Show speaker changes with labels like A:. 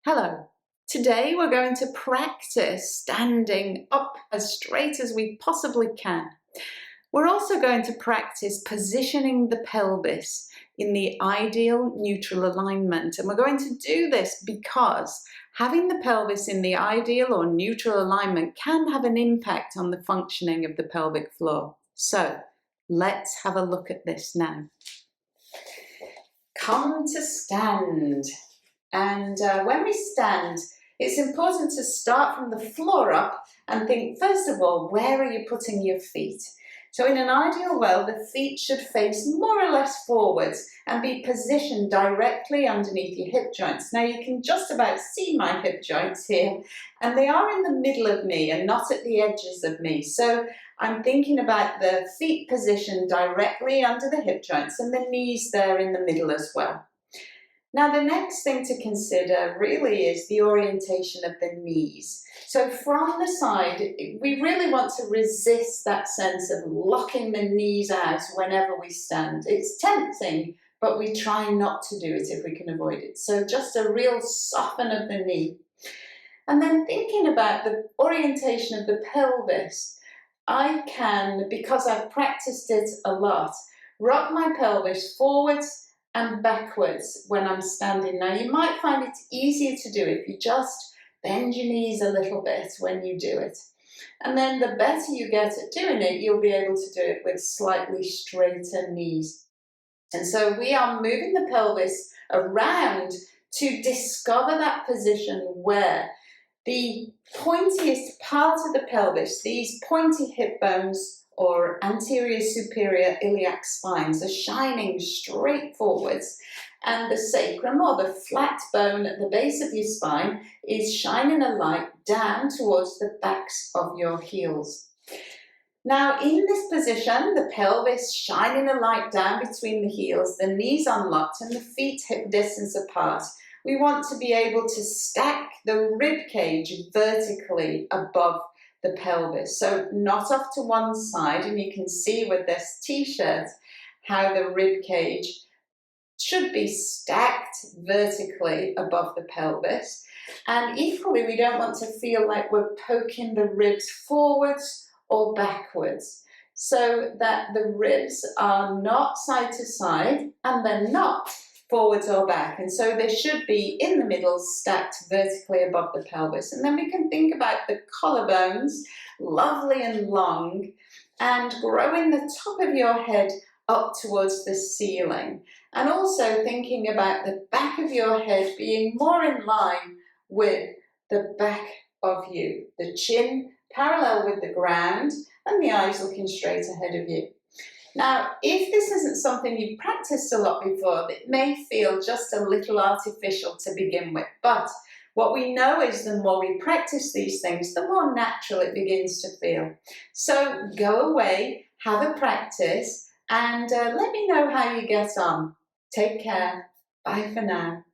A: Hello. Today we're going to practice standing up as straight as we possibly can. We're also going to practice positioning the pelvis in the ideal neutral alignment. And we're going to do this because having the pelvis in the ideal or neutral alignment can have an impact on the functioning of the pelvic floor. So let's have a look at this now. Come to stand. And when we stand, it's important to start from the floor up and think, first of all, where are you putting your feet? So in an ideal world, the feet should face more or less forwards and be positioned directly underneath your hip joints. Now you can just about see my hip joints here, and they are in the middle of me and not at the edges of me. So I'm thinking about the feet positioned directly under the hip joints and the knees there in the middle as well. Now, the next thing to consider really is the orientation of the knees. So from the side, we really want to resist that sense of locking the knees out whenever we stand. It's tempting, but we try not to do it if we can avoid it. So just a real soften of the knee. And then thinking about the orientation of the pelvis, I can, because I've practiced it a lot, rock my pelvis forwards and backwards when I'm standing. Now you might find it easier to do if you just bend your knees a little bit when you do it. And then the better you get at doing it, you'll be able to do it with slightly straighter knees. And so we are moving the pelvis around to discover that position where the pointiest part of the pelvis, these pointy hip bones or anterior superior iliac spines, are shining straight forwards, and the sacrum or the flat bone at the base of your spine is shining a light down towards the backs of your heels. Now in this position, the pelvis shining a light down between the heels, the knees unlocked and the feet hip distance apart, we want to be able to stack the rib cage vertically above the pelvis. So not off to one side, and you can see with this t-shirt how the rib cage should be stacked vertically above the pelvis. And equally, we don't want to feel like we're poking the ribs forwards or backwards, so that the ribs are not side to side and they're not forwards or back, and so they should be in the middle, stacked vertically above the pelvis. And then we can think about the collarbones, lovely and long, and growing the top of your head up towards the ceiling, and also thinking about the back of your head being more in line with the back of you, the chin parallel with the ground and the eyes looking straight ahead of you. Now, if this isn't something you've practiced a lot before, it may feel just a little artificial to begin with, but what we know is the more we practice these things, the more natural it begins to feel. So go away, have a practice, and let me know how you get on. Take care. Bye for now.